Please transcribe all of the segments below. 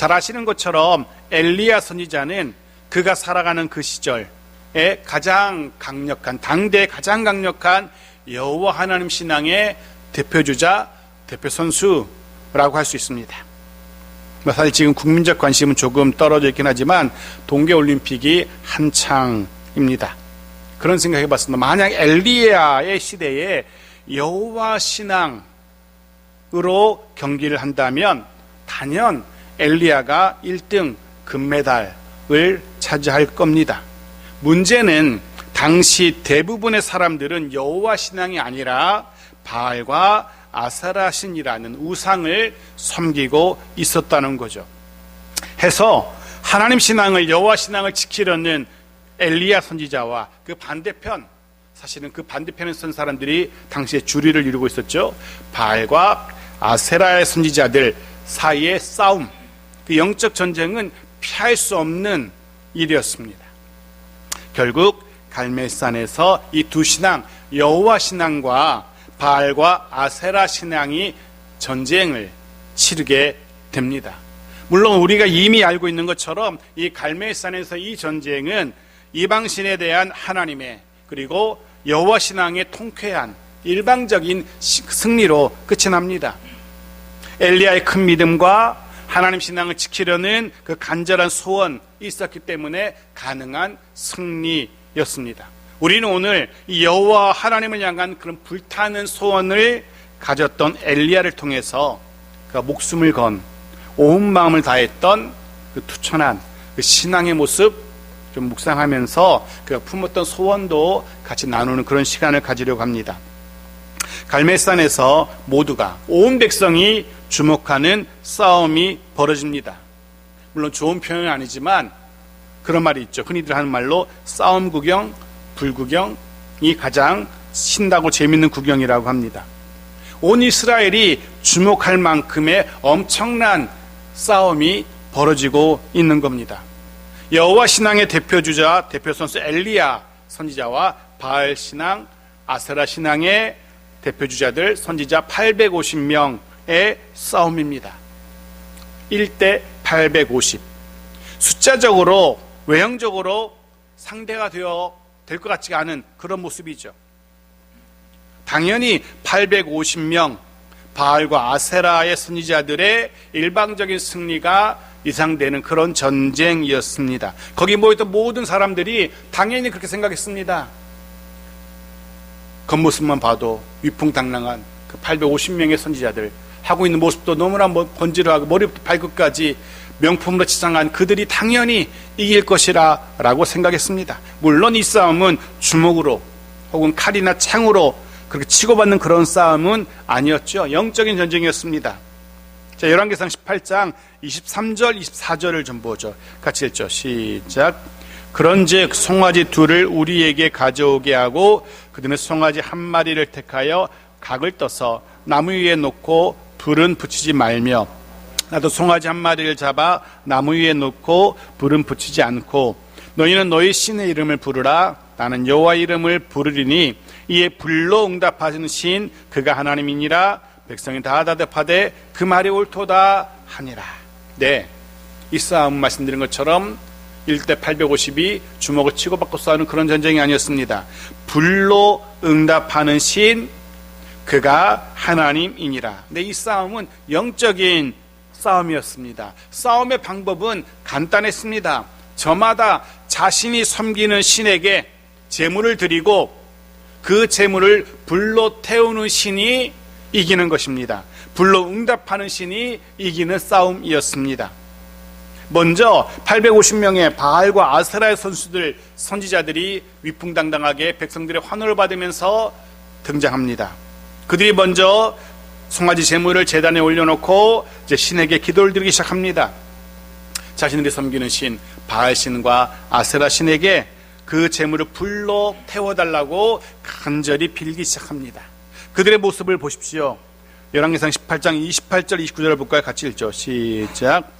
잘 아시는 것처럼 엘리야 선지자는 그가 살아가는 그 시절에 가장 강력한, 당대에 가장 강력한 여호와 하나님 신앙의 대표주자, 대표 선수라고 할 수 있습니다. 사실 지금 국민적 관심은 조금 떨어져 있긴 하지만 동계올림픽이 한창입니다. 그런 생각해 봤습니다. 만약 엘리야의 시대에 여호와 신앙으로 경기를 한다면 단연 엘리야가 1등 금메달을 차지할 겁니다. 문제는 당시 대부분의 사람들은 여호와 신앙이 아니라 바알과 아세라 신이라는 우상을 섬기고 있었다는 거죠. 해서 하나님 신앙을, 여호와 신앙을 지키려는 엘리야 선지자와 그 반대편, 사실은 그 반대편에 선 사람들이 당시에 주류를 이루고 있었죠. 바알과 아세라의 선지자들 사이의 싸움, 그 영적 전쟁은 피할 수 없는 일이었습니다. 결국 갈멜산에서 이 두 신앙, 여호와 신앙과 바알과 아세라 신앙이 전쟁을 치르게 됩니다. 물론 우리가 이미 알고 있는 것처럼 이 갈멜산에서 이 전쟁은 이방신에 대한 하나님의, 그리고 여호와 신앙의 통쾌한 일방적인 승리로 끝이 납니다. 엘리야의 큰 믿음과 하나님 신앙을 지키려는 그 간절한 소원이 있었기 때문에 가능한 승리였습니다. 우리는 오늘 이 여호와 하나님을 향한 그런 불타는 소원을 가졌던 엘리야를 통해서 그 목숨을 건, 온 마음을 다했던 그 투철한 그 신앙의 모습 좀 묵상하면서 그 품었던 소원도 같이 나누는 그런 시간을 가지려고 합니다. 갈멜산에서 모두가, 온 백성이 주목하는 싸움이 벌어집니다. 물론 좋은 표현은 아니지만 그런 말이 있죠. 흔히들 하는 말로 싸움 구경, 불구경이 가장 신나고 재밌는 구경이라고 합니다. 온 이스라엘이 주목할 만큼의 엄청난 싸움이 벌어지고 있는 겁니다. 여호와 신앙의 대표주자, 대표 선수 엘리야 선지자와 바알 신앙, 아세라 신앙의 대표주자들, 선지자 850명의 싸움입니다. 1대 850. 숫자적으로, 외형적으로 상대가 되어 될 것 같지가 않은 그런 모습이죠. 당연히 850명 바알과 아세라의 선지자들의 일방적인 승리가 예상되는 그런 전쟁이었습니다. 거기 모였던 모든 사람들이 당연히 그렇게 생각했습니다. 겉모습만 봐도 위풍당당한 그 850명의 선지자들 하고 있는 모습도 너무나 번지르하고 머리부터 발끝까지 명품으로 치장한 그들이 당연히 이길 것이라 라고 생각했습니다. 물론 이 싸움은 주먹으로 혹은 칼이나 창으로 그렇게 치고받는 그런 싸움은 아니었죠. 영적인 전쟁이었습니다. 자, 열왕기상 18장 23절 24절을 좀 보죠. 같이 읽죠. 시작. 그런즉 송아지 둘을 우리에게 가져오게 하고 그들은 송아지 한 마리를 택하여 각을 떠서 나무 위에 놓고 불은 붙이지 말며 나도 송아지 한 마리를 잡아 나무 위에 놓고 불은 붙이지 않고 너희는 너희 신의 이름을 부르라. 나는 여호와 이름을 부르리니 이에 불로 응답하시는 신 그가 하나님이니라. 백성이 다 대답하되 그 말이 옳도다 하니라. 네, 이 싸움 말씀드린 것처럼 1대 850이 주먹을 치고받고 싸우는 그런 전쟁이 아니었습니다. 불로 응답하는 신 그가 하나님이니라. 근데 이 싸움은 영적인 싸움이었습니다. 싸움의 방법은 간단했습니다. 저마다 자신이 섬기는 신에게 제물을 드리고 그 제물을 불로 태우는 신이 이기는 것입니다. 불로 응답하는 신이 이기는 싸움이었습니다. 먼저 850명의 바알과 아세라의 선수들, 선지자들이 위풍당당하게 백성들의 환호를 받으면서 등장합니다. 그들이 먼저 송아지 제물을 제단에 올려놓고 이제 신에게 기도를 드리기 시작합니다. 자신들이 섬기는 신 바알 신과 아세라 신에게 그 제물을 불로 태워달라고 간절히 빌기 시작합니다. 그들의 모습을 보십시오. 열왕기상 18장 28절 29절을 볼까요? 같이 읽죠. 시작.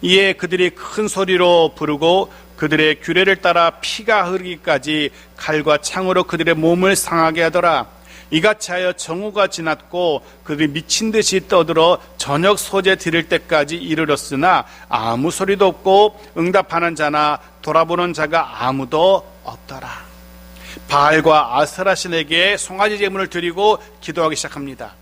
이에 그들이 큰 소리로 부르고 그들의 규례를 따라 피가 흐르기까지 칼과 창으로 그들의 몸을 상하게 하더라. 이같이 하여 정오가 지났고 그들이 미친 듯이 떠들어 저녁 소재 드릴 때까지 이르렀으나 아무 소리도 없고 응답하는 자나 돌아보는 자가 아무도 없더라. 바알과 아세라 신에게 송아지 제물을 드리고 기도하기 시작합니다.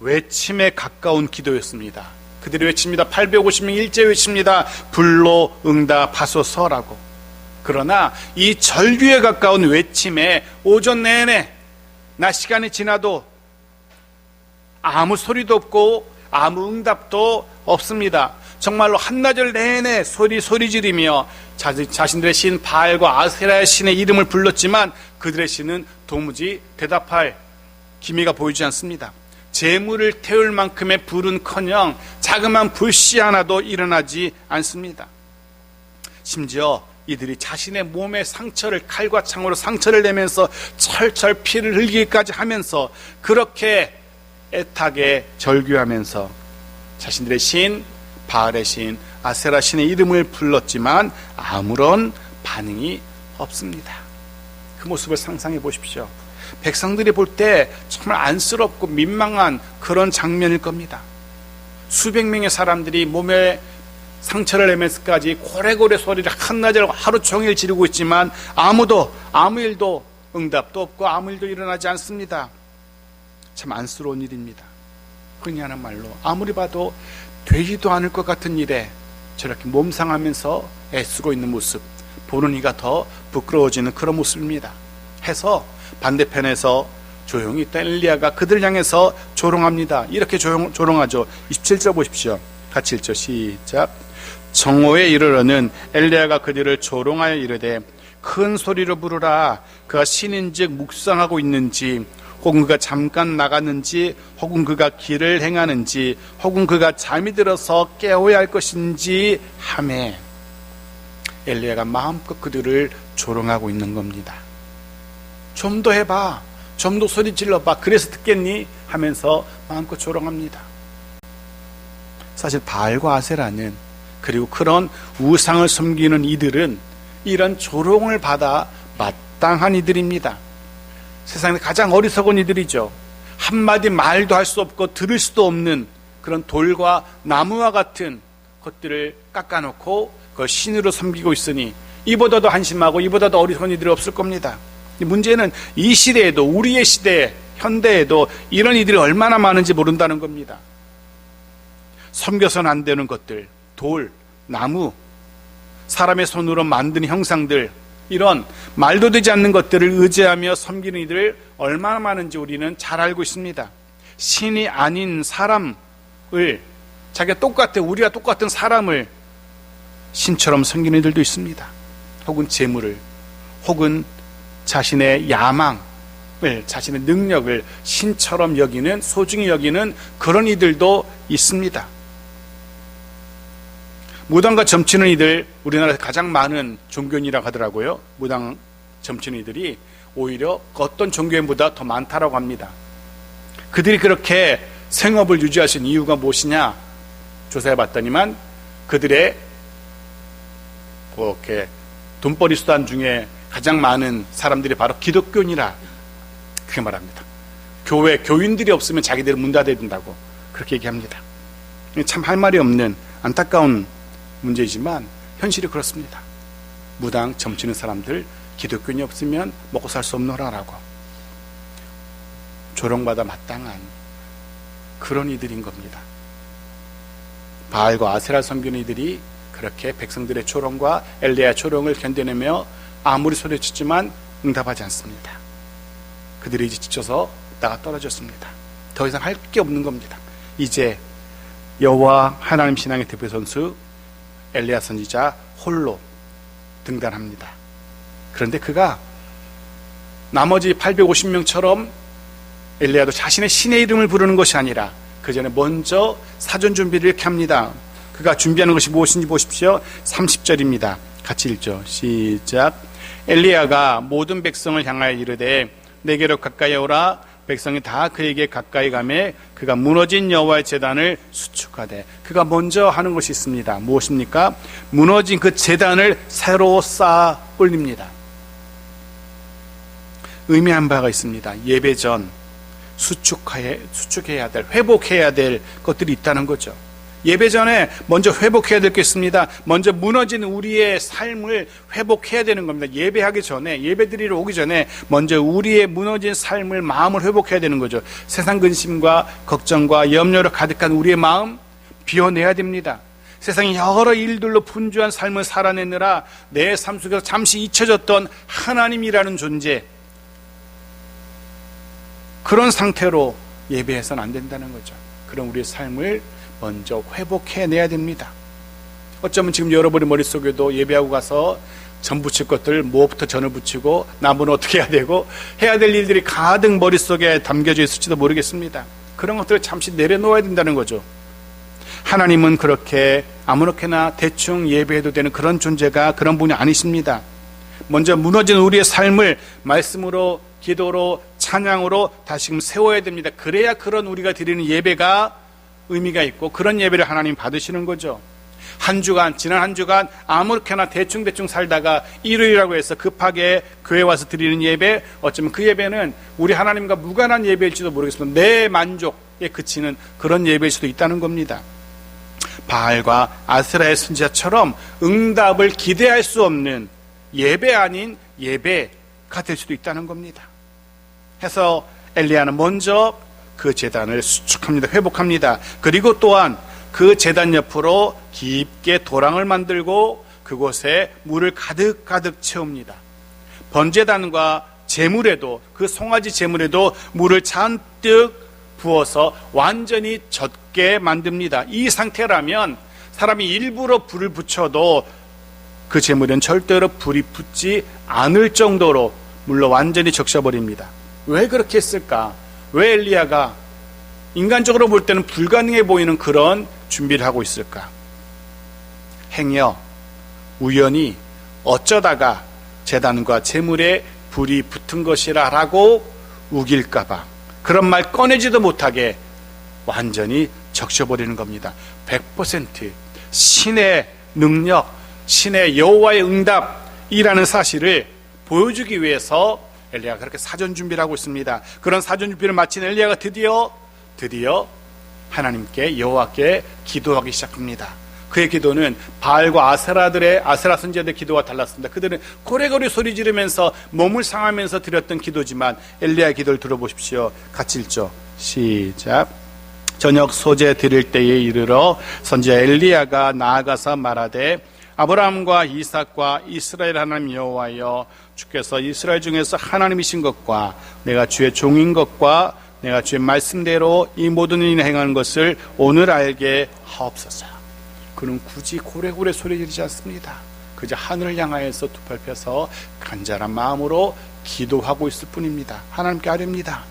외침에 가까운 기도였습니다. 그들이 외칩니다. 850명 일제 외칩니다. 불로 응답하소서라고. 그러나 이 절규에 가까운 외침에 오전 내내 낮 시간이 지나도 아무 소리도 없고 아무 응답도 없습니다. 정말로 한나절 내내 소리 지르며 자신들의 신 바알과 아세라의 신의 이름을 불렀지만 그들의 신은 도무지 대답할 기미가 보이지 않습니다. 제물을 태울 만큼의 불은커녕 자그마한 불씨 하나도 일어나지 않습니다. 심지어 이들이 자신의 몸에 상처를 칼과 창으로 상처를 내면서 철철 피를 흘리기까지 하면서 그렇게 애타게 절규하면서 자신들의 신 바알의 신 아세라 신의 이름을 불렀지만 아무런 반응이 없습니다. 그 모습을 상상해 보십시오. 백성들이 볼 때 정말 안쓰럽고 민망한 그런 장면일 겁니다. 수백 명의 사람들이 몸에 상처를 내면서까지 고래고래 소리를 한나절 하루 종일 지르고 있지만 아무 일도 응답도 없고 아무 일도 일어나지 않습니다. 참 안쓰러운 일입니다. 흔히 하는 말로 아무리 봐도 되지도 않을 것 같은 일에 저렇게 몸상하면서 애쓰고 있는 모습, 보는 이가 더 부끄러워지는 그런 모습입니다. 해서 반대편에서 조용히 있던 엘리야가 그들 향해서 조롱합니다. 이렇게 조롱하죠. 27절 보십시오. 같이 읽죠. 시작. 정오에 이르러는 엘리야가 그들을 조롱하여 이르되 큰 소리로 부르라. 그가 신인즉 묵상하고 있는지 혹은 그가 잠깐 나갔는지 혹은 그가 길을 행하는지 혹은 그가 잠이 들어서 깨워야 할 것인지 하매 엘리야가 마음껏 그들을 조롱하고 있는 겁니다. 좀 더 해봐, 좀 더 소리 질러봐, 그래서 듣겠니? 하면서 마음껏 조롱합니다. 사실 바알과 아세라는 그리고 그런 우상을 섬기는 이들은 이런 조롱을 받아 마땅한 이들입니다. 세상에 가장 어리석은 이들이죠. 한마디 말도 할 수 없고 들을 수도 없는 그런 돌과 나무와 같은 것들을 깎아놓고 그걸 신으로 섬기고 있으니 이보다도 한심하고 이보다도 어리석은 이들이 없을 겁니다. 문제는 이 시대에도, 우리의 시대에, 현대에도 이런 이들이 얼마나 많은지 모른다는 겁니다. 섬겨서는 안 되는 것들, 돌, 나무, 사람의 손으로 만든 형상들, 이런 말도 되지 않는 것들을 의지하며 섬기는 이들을 얼마나 많은지 우리는 잘 알고 있습니다. 신이 아닌 사람을, 우리가 똑같은 사람을 신처럼 섬기는 이들도 있습니다. 혹은 재물을, 혹은 자신의 야망을, 자신의 능력을 신처럼 여기는, 소중히 여기는 그런 이들도 있습니다. 무당과 점치는 이들, 우리나라에서 가장 많은 종교인이라고 하더라고요. 무당 점치는 이들이 오히려 어떤 종교인보다 더 많다라고 합니다. 그들이 그렇게 생업을 유지하신 이유가 무엇이냐 조사해 봤더니만 그들의 그렇게 돈벌이 수단 중에 가장 많은 사람들이 바로 기독교인이라 그렇게 말합니다. 교회 교인들이 없으면 자기들은 문 닫아야 된다고 그렇게 얘기합니다. 참 할 말이 없는 안타까운 문제이지만 현실이 그렇습니다. 무당 점치는 사람들, 기독교인이 없으면 먹고 살 수 없노라라고 조롱받아 마땅한 그런 이들인 겁니다. 바알과 아세라 섬기는 이들이 그렇게 백성들의 조롱과 엘리야의 조롱을 견뎌내며 아무리 소리쳤지만 응답하지 않습니다. 그들이 이제 지쳐서 나가 떨어졌습니다. 더 이상 할 게 없는 겁니다. 이제 여호와 하나님 신앙의 대표 선수 엘리야 선지자 홀로 등단합니다. 그런데 그가 나머지 850명처럼 엘리야도 자신의 신의 이름을 부르는 것이 아니라 그 전에 먼저 사전 준비를 이렇게 합니다. 그가 준비하는 것이 무엇인지 보십시오. 30절입니다. 같이 읽죠. 시작. 엘리야가 모든 백성을 향하여 이르되 내게로 가까이 오라. 백성이 다 그에게 가까이 가매 그가 무너진 여호와의 제단을 수축하되, 그가 먼저 하는 것이 있습니다. 무엇입니까? 무너진 그 제단을 새로 쌓아 올립니다. 의미한 바가 있습니다. 예배 전 수축해야 될, 회복해야 될 것들이 있다는 거죠. 예배 전에 먼저 회복해야 될 게 있습니다. 먼저 무너진 우리의 삶을 회복해야 되는 겁니다. 예배하기 전에, 예배 드리러 오기 전에 먼저 우리의 무너진 삶을, 마음을 회복해야 되는 거죠. 세상 근심과 걱정과 염려로 가득한 우리의 마음 비워내야 됩니다. 세상의 여러 일들로 분주한 삶을 살아내느라 내 삶 속에서 잠시 잊혀졌던 하나님이라는 존재, 그런 상태로 예배해서는 안 된다는 거죠. 그럼 우리의 삶을 먼저 회복해내야 됩니다. 어쩌면 지금 여러분의 머릿속에도 예배하고 가서 전 부칠 것들, 뭐부터 전을 붙이고 나무는 어떻게 해야 되고 해야 될 일들이 가득 머릿속에 담겨져 있을지도 모르겠습니다. 그런 것들을 잠시 내려놓아야 된다는 거죠. 하나님은 그렇게 아무렇게나 대충 예배해도 되는 그런 존재가, 그런 분이 아니십니다. 먼저 무너진 우리의 삶을 말씀으로, 기도로, 찬양으로 다시금 세워야 됩니다. 그래야 그런 우리가 드리는 예배가 의미가 있고 그런 예배를 하나님 받으시는 거죠. 지난 한 주간 아무렇게나 대충 살다가 일요일이라고 해서 급하게 교회 와서 드리는 예배, 어쩌면 그 예배는 우리 하나님과 무관한 예배일지도 모르겠습니다. 내 만족에 그치는 그런 예배일 수도 있다는 겁니다. 바알과 아세라의 선지자처럼 응답을 기대할 수 없는 예배 아닌 예배가 될 수도 있다는 겁니다. 해서 엘리야는 먼저 그 제단을 수축합니다. 회복합니다. 그리고 또한 그 제단 옆으로 깊게 도랑을 만들고 그곳에 물을 가득 채웁니다. 번제단과 제물에도, 그 송아지 제물에도 물을 잔뜩 부어서 완전히 젖게 만듭니다. 이 상태라면 사람이 일부러 불을 붙여도 그 제물은 절대로 불이 붙지 않을 정도로 물로 완전히 적셔버립니다. 왜 그렇게 했을까? 왜 엘리야가 인간적으로 볼 때는 불가능해 보이는 그런 준비를 하고 있을까? 행여 우연히 어쩌다가 제단과 제물에 불이 붙은 것이라 라고 우길까봐 그런 말 꺼내지도 못하게 완전히 적셔버리는 겁니다. 100% 신의 능력, 신의 여호와의 응답이라는 사실을 보여주기 위해서 엘리야가 그렇게 사전 준비를 하고 있습니다. 그런 사전 준비를 마친 엘리야가 드디어 하나님께, 여호와께 기도하기 시작합니다. 그의 기도는 바알과 아세라 선지자들의 기도와 달랐습니다. 그들은 고래고래 소리 지르면서 몸을 상하면서 드렸던 기도지만 엘리야의 기도를 들어보십시오. 같이 읽죠. 시작. 저녁 소재 드릴 때에 이르러 선지자 엘리야가 나아가서 말하되 아브라함과 이삭과 이스라엘 하나님 여호와여, 주께서 이스라엘 중에서 하나님이신 것과 내가 주의 종인 것과 내가 주의 말씀대로 이 모든 일을 행하는 것을 오늘 알게 하옵소서. 그는 굳이 고래고래 소리 지르지 않습니다. 그저 하늘을 향하여서 두 팔 펴서 간절한 마음으로 기도하고 있을 뿐입니다. 하나님께 아뢰입니다.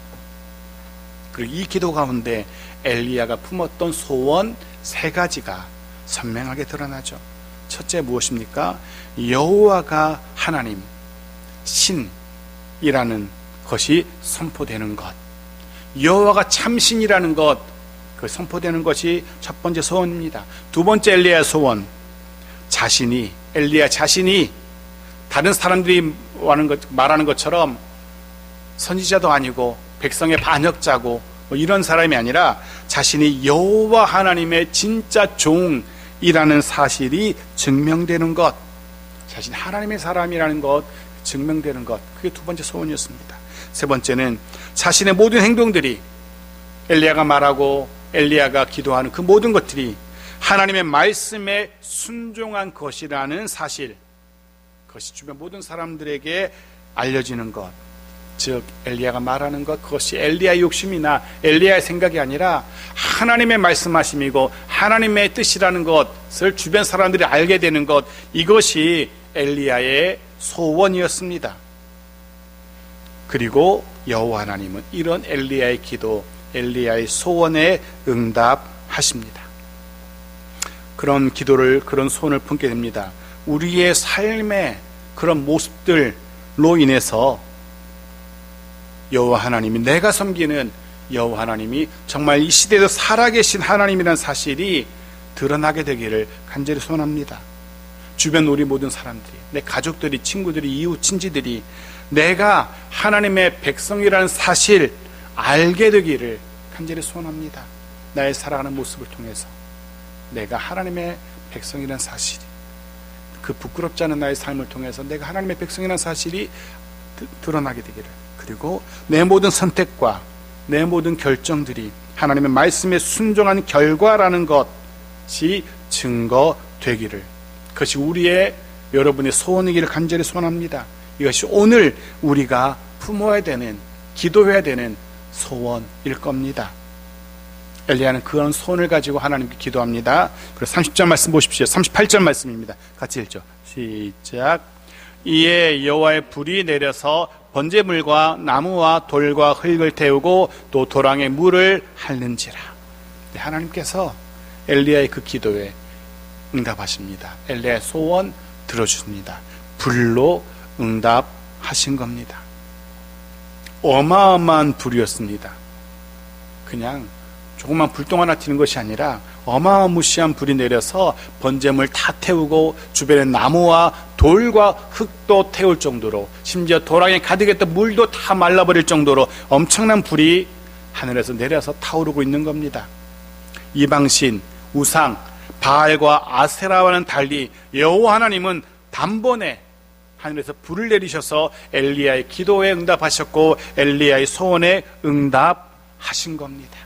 그리고 이 기도 가운데 엘리야가 품었던 소원 3가지가 선명하게 드러나죠. 첫째 무엇입니까? 여호와가 하나님, 신이라는 것이 선포되는 것, 여호와가 참신이라는 것, 그 선포되는 것이 첫 번째 소원입니다. 두 번째 엘리야의 소원, 엘리야 자신이 다른 사람들이 말하는 것처럼 선지자도 아니고 백성의 반역자고 이런 사람이 아니라 자신이 여호와 하나님의 진짜 종이라는 사실이 증명되는 것, 자신 하나님의 사람이라는 것 증명되는 것, 그게 두 번째 소원이었습니다. 세 번째는 자신의 모든 행동들이, 엘리야가 말하고 엘리야가 기도하는 그 모든 것들이 하나님의 말씀에 순종한 것이라는 사실, 그것이 주변 모든 사람들에게 알려지는 것, 즉 엘리야가 말하는 것, 그것이 엘리야의 욕심이나 엘리야의 생각이 아니라 하나님의 말씀하심이고 하나님의 뜻이라는 것을 주변 사람들이 알게 되는 것, 이것이 엘리야의 소원이었습니다. 그리고 여호와 하나님은 이런 엘리야의 기도, 엘리야의 소원에 응답하십니다. 그런 기도를, 그런 소원을 품게 됩니다. 우리의 삶의 그런 모습들로 인해서 여호와 하나님이, 내가 섬기는 여호와 하나님이 정말 이 시대에도 살아계신 하나님이라는 사실이 드러나게 되기를 간절히 소원합니다. 주변 우리 모든 사람들이, 내 가족들이, 친구들이, 이웃 친지들이 내가 하나님의 백성이라는 사실 알게 되기를 간절히 소원합니다. 나의 살아가는 모습을 통해서 내가 하나님의 백성이라는 사실이, 그 부끄럽지 않은 나의 삶을 통해서 내가 하나님의 백성이라는 사실이 드러나게 되기를, 그리고 내 모든 선택과 내 모든 결정들이 하나님의 말씀에 순종한 결과라는 것이 증거되기를, 그것이 우리의, 여러분의 소원이기를 간절히 소원합니다. 이것이 오늘 우리가 품어야 되는, 기도해야 되는 소원일 겁니다. 엘리야는 그런 소원을 가지고 하나님께 기도합니다. 그래서 30절 말씀 보십시오. 38절 말씀입니다. 같이 읽죠. 시작. 이에 여호와의 불이 내려서 번제물과 나무와 돌과 흙을 태우고 또 도랑에 물을 핥는지라. 하나님께서 엘리야의 그 기도에 응답하십니다. 엘리야의 소원 들어주십니다. 불로 응답하신 겁니다. 어마어마한 불이었습니다. 그냥 조그만 불똥 하나 튀는 것이 아니라 어마무시한 불이 내려서 번제물 다 태우고 주변에 나무와 돌과 흙도 태울 정도로, 심지어 도랑에 가득했던 물도 다 말라버릴 정도로 엄청난 불이 하늘에서 내려서 타오르고 있는 겁니다. 이방신, 우상, 바알과 아세라와는 달리 여호와 하나님은 단번에 하늘에서 불을 내리셔서 엘리야의 기도에 응답하셨고 엘리야의 소원에 응답하신 겁니다.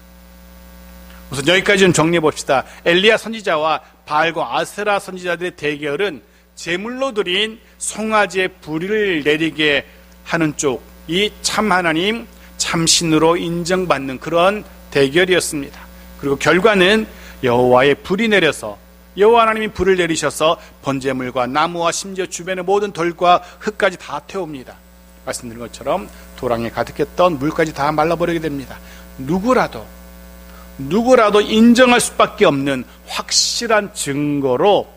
우선 여기까지 좀 정리해 봅시다. 엘리야 선지자와 바알과 아세라 선지자들의 대결은 제물로 드린 송아지의 불을 내리게 하는 쪽이 참 하나님, 참신으로 인정받는 그런 대결이었습니다. 그리고 결과는 여호와의 불이 내려서, 여호와 하나님이 불을 내리셔서 번제물과 나무와 심지어 주변의 모든 돌과 흙까지 다 태웁니다. 말씀드린 것처럼 도랑에 가득했던 물까지 다 말라버리게 됩니다. 누구라도 인정할 수밖에 없는 확실한 증거로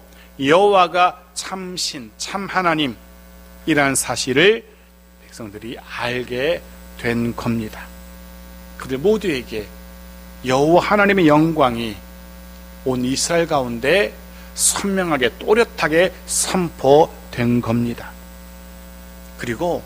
여호와가 참신, 참 하나님이라는 사실을 백성들이 알게 된 겁니다. 그들 모두에게 여호와 하나님의 영광이 온 이스라엘 가운데 선명하게 또렷하게 선포된 겁니다. 그리고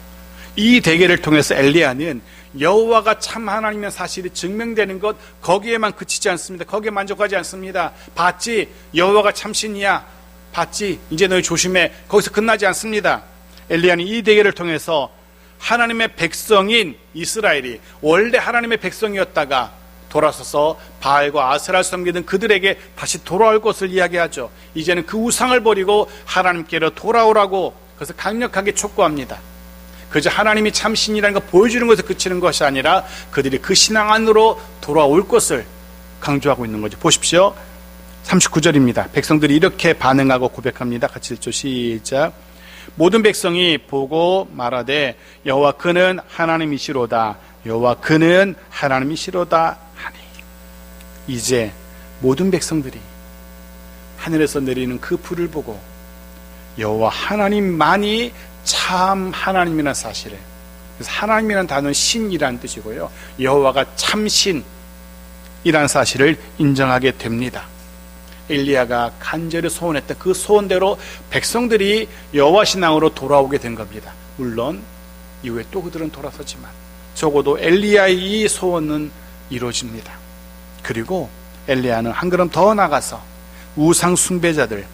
이 대결을 통해서 엘리야는 여호와가 참 하나님의 사실이 증명되는 것, 거기에만 그치지 않습니다. 거기에 만족하지 않습니다. 봤지? 여호와가 참신이야. 봤지? 이제 너희 조심해. 거기서 끝나지 않습니다. 엘리야는 이 대결을 통해서 하나님의 백성인 이스라엘이 원래 하나님의 백성이었다가 돌아서서 바알과 아세라를 섬기던 그들에게 다시 돌아올 것을 이야기하죠. 이제는 그 우상을 버리고 하나님께로 돌아오라고, 그래서 강력하게 촉구합니다. 그저 하나님이 참신이라는 걸 보여주는 것에 그치는 것이 아니라 그들이 그 신앙 안으로 돌아올 것을 강조하고 있는 거죠. 보십시오. 39절입니다. 백성들이 이렇게 반응하고 고백합니다. 같이 읽죠. 시작. 모든 백성이 보고 말하되 여호와 그는 하나님이시로다. 여호와 그는 하나님이시로다 하니. 이제 모든 백성들이 하늘에서 내리는 그 불을 보고 여호와 하나님만이 참 하나님이라는 사실을, 그래서 하나님이라는 단어는 신이라는 뜻이고요, 여호와가 참신이라는 사실을 인정하게 됩니다. 엘리야가 간절히 소원했던 그 소원대로 백성들이 여호와 신앙으로 돌아오게 된 겁니다. 물론 이후에 또 그들은 돌아서지만 적어도 엘리야의 이 소원은 이루어집니다. 그리고 엘리야는 한 걸음 더 나가서 우상 숭배자들,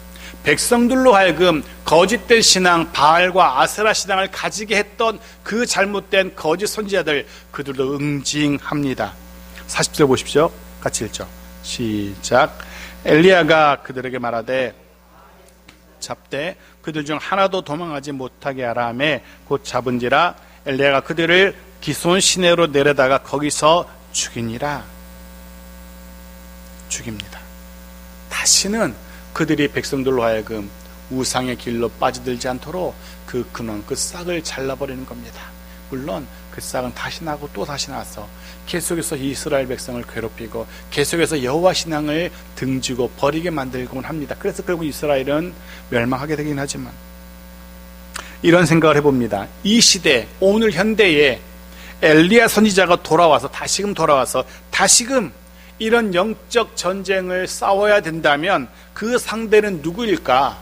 백성들로 하여금 거짓된 신앙, 바알과 아세라 신앙을 가지게 했던 그 잘못된 거짓 선지자들, 그들도 응징합니다. 40절 보십시오. 같이 읽죠. 시작. 엘리야가 그들에게 말하되 잡되 그들 중 하나도 도망하지 못하게 하라 하며 곧 잡은지라. 엘리야가 그들을 기손 시내로 내려다가 거기서 죽이니라. 죽입니다. 다시는 그들이 백성들로 하여금 우상의 길로 빠져들지 않도록 그 근원, 그 싹을 잘라버리는 겁니다. 물론 그 싹은 다시 나고 또 다시 나서 계속해서 이스라엘 백성을 괴롭히고 계속해서 여호와 신앙을 등지고 버리게 만들곤 합니다. 그래서 결국 이스라엘은 멸망하게 되긴 하지만, 이런 생각을 해봅니다. 이 시대, 오늘 현대에 엘리야 선지자가 돌아와서 다시금 이런 영적 전쟁을 싸워야 된다면 그 상대는 누구일까?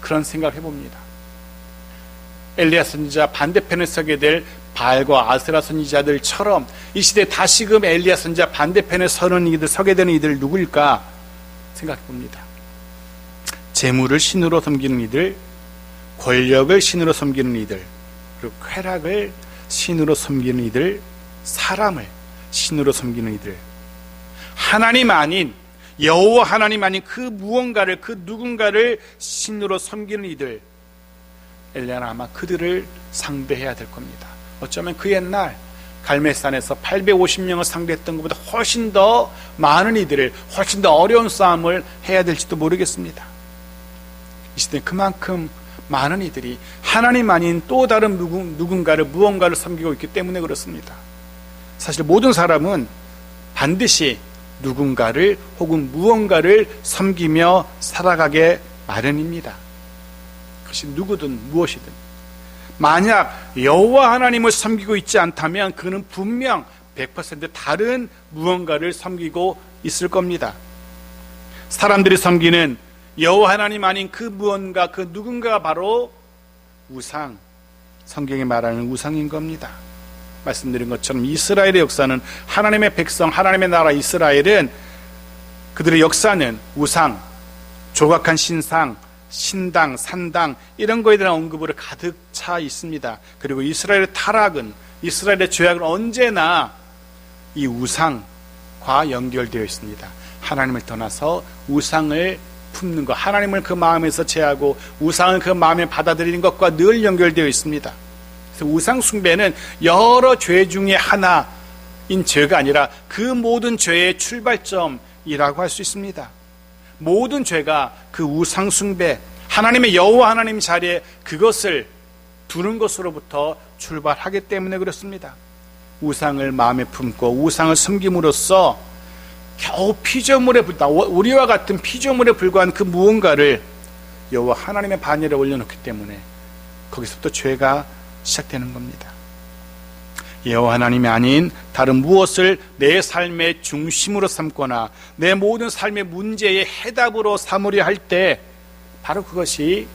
그런 생각을 해봅니다. 엘리야 선지자 반대편에 서게 될 바알과 아세라 선지자들처럼 이 시대에 다시금 엘리야 선지자 반대편에 서게 되는 이들 누구일까 생각해 봅니다. 재물을 신으로 섬기는 이들, 권력을 신으로 섬기는 이들, 그리고 쾌락을 신으로 섬기는 이들, 사람을 신으로 섬기는 이들, 하나님 아닌 여호와 하나님 아닌 그 무언가를, 그 누군가를 신으로 섬기는 이들, 엘리야는 아마 그들을 상대해야 될 겁니다. 어쩌면 그 옛날 갈멜산에서 850명을 상대했던 것보다 훨씬 더 많은 이들을, 훨씬 더 어려운 싸움을 해야 될지도 모르겠습니다. 이 시대에 그만큼 많은 이들이 하나님 아닌 또 다른 누군가를, 무언가를 섬기고 있기 때문에 그렇습니다. 사실 모든 사람은 반드시 누군가를 혹은 무언가를 섬기며 살아가게 마련입니다. 그것이 누구든 무엇이든. 만약 여호와 하나님을 섬기고 있지 않다면 그는 분명 100% 다른 무언가를 섬기고 있을 겁니다. 사람들이 섬기는 여호와 하나님 아닌 그 무언가, 그 누군가가 바로 우상, 성경이 말하는 우상인 겁니다. 말씀드린 것처럼 이스라엘의 역사는, 하나님의 백성, 하나님의 나라 이스라엘은 그들의 역사는 우상, 조각한 신상, 신당, 산당 이런 거에 대한 언급으로 가득 차 있습니다. 그리고 이스라엘의 타락은, 이스라엘의 죄악은 언제나 이 우상과 연결되어 있습니다. 하나님을 떠나서 우상을 품는 것, 하나님을 그 마음에서 제하고 우상을 그 마음에 받아들이는 것과 늘 연결되어 있습니다. 그래서 우상 숭배는 여러 죄 중에 하나인 죄가 아니라 그 모든 죄의 출발점이라고 할 수 있습니다. 모든 죄가 그 우상 숭배, 하나님의 여호와 하나님 자리에 그것을 두는 것으로부터 출발하기 때문에 그렇습니다. 우상을 마음에 품고 우상을 섬김으로써 겨우 피조물에 우리와 같은 피조물에 불과한 그 무언가를 여호와 하나님의 반열에 올려놓기 때문에 거기서부터 죄가 시작되는 겁니다. 여호와 하나님이 아닌 다른 무엇을 내 삶의 중심으로 삼거나 내 모든 삶의 문제의 해답으로 삼으려 할 때 바로 그것이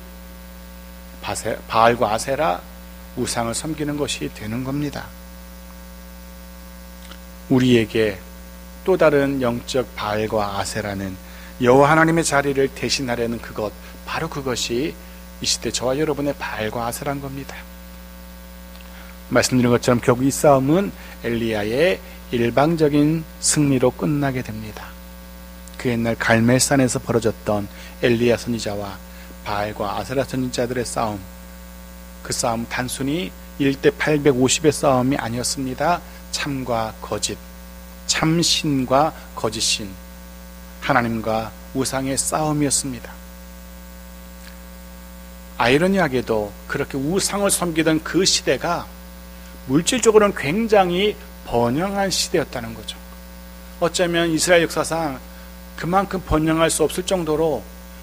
바알과 아세라, 우상을 섬기는 것이 되는 겁니다. 우리에게 또 다른 영적 바알과 아세라는 여호와 하나님의 자리를 대신하려는 그것, 바로 그것이 이 시대 저와 여러분의 바알과 아세라인 겁니다. 말씀드린 것처럼 결국 이 싸움은 엘리야의 일방적인 승리로 끝나게 됩니다. 그 옛날 갈멜산에서 벌어졌던 엘리야 선지자와 바알과 아세라 선지자들의 싸움, 그 싸움 단순히 1대 850의 싸움이 아니었습니다. 참과 거짓, 참신과 거짓신, 하나님과 우상의 싸움이었습니다. 아이러니하게도 그렇게 우상을 섬기던 그 시대가 물질적으로는 굉장히 번영한 시대였다는 거죠. 어쩌면 이스라엘 역사상 그만큼 번영할 수 없을 정도로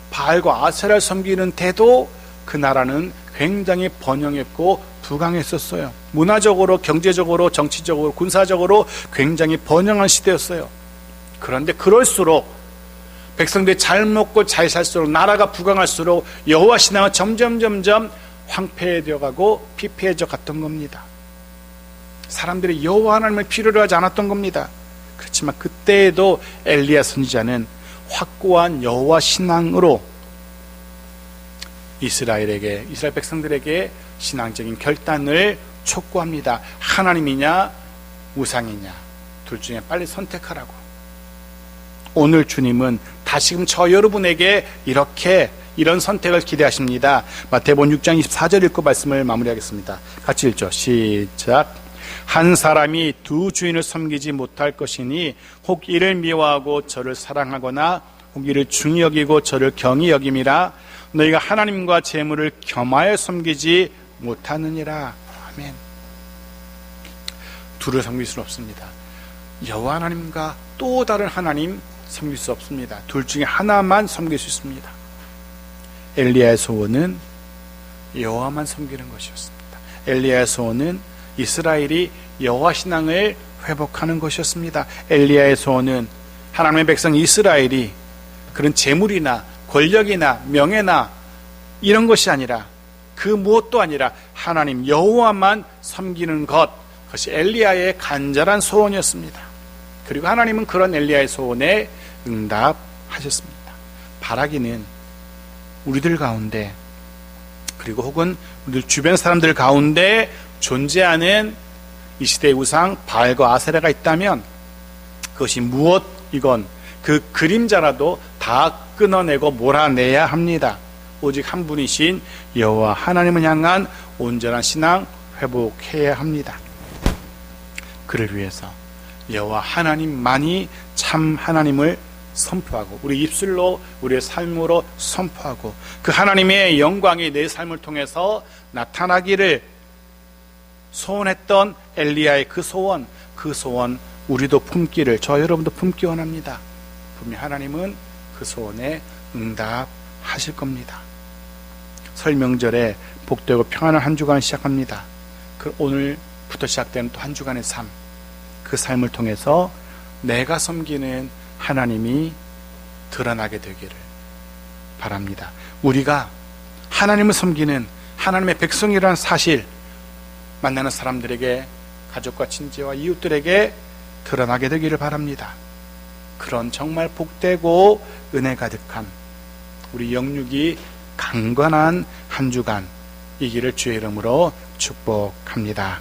바알과 아세라를 섬기는데도 그 나라는 굉장히 번영했고 부강했었어요. 문화적으로, 경제적으로, 정치적으로, 군사적으로 굉장히 번영한 시대였어요. 그런데 그럴수록 백성들이 잘 먹고 잘 살수록, 나라가 부강할수록 여호와 신앙은 점점 황폐해져 가고 피폐해져 갔던 겁니다. 사람들이 여호와 하나님을 필요로 하지 않았던 겁니다. 그렇지만 그때에도 엘리야 선지자는 확고한 여호와 신앙으로 이스라엘 백성들에게 신앙적인 결단을 촉구합니다. 하나님이냐 우상이냐, 둘 중에 빨리 선택하라고. 오늘 주님은 다시금 저 여러분에게 이런 선택을 기대하십니다. 마태복음 6장 24절 읽고 말씀을 마무리하겠습니다. 같이 읽죠. 시작. 한 사람이 두 주인을 섬기지 못할 것이니 혹 이를 미워하고 저를 사랑하거나 혹 이를 중히 여기고 저를 경히 여김이라. 너희가 하나님과 재물을 겸하여 섬기지 못하느니라. 아멘. 둘을 섬길 수는 없습니다. 여호와 하나님과 또 다른 하나님 섬길 수 없습니다. 둘 중에 하나만 섬길 수 있습니다. 엘리야의 소원은 여호와만 섬기는 것이었습니다. 엘리야의 소원은 이스라엘이 여호와 신앙을 회복하는 것이었습니다. 엘리야의 소원은 하나님의 백성 이스라엘이 그런 재물이나 권력이나 명예나 이런 것이 아니라 그 무엇도 아니라 하나님 여호와만 섬기는 것, 그것이 엘리야의 간절한 소원이었습니다. 그리고 하나님은 그런 엘리야의 소원에 응답하셨습니다. 바라기는 우리들 가운데, 그리고 혹은 우리 주변 사람들 가운데 존재하는 이 시대의 우상 바알과 아세라가 있다면 그것이 무엇이건 그 그림자라도 다 끊어내고 몰아내야 합니다. 오직 한 분이신 여호와 하나님을 향한 온전한 신앙 회복해야 합니다. 그를 위해서 여호와 하나님만이 참 하나님을 선포하고 우리 입술로 우리의 삶으로 선포하고 그 하나님의 영광이 내 삶을 통해서 나타나기를 소원했던 엘리야의 그 소원 우리도 품기를, 저 여러분도 품기 원합니다. 분명 하나님은 그 소원에 응답하실 겁니다. 설 명절에 복되고 평안한 한 주간을 시작합니다. 그 오늘부터 시작되는 또 한 주간의 삶, 그 삶을 통해서 내가 섬기는 하나님이 드러나게 되기를 바랍니다. 우리가 하나님을 섬기는 하나님의 백성이라는 사실 만나는 사람들에게, 가족과 친지와 이웃들에게 드러나게 되기를 바랍니다. 그런 정말 복되고 은혜 가득한 우리 영육이 강건한 한 주간 이기를 주의 이름으로 축복합니다.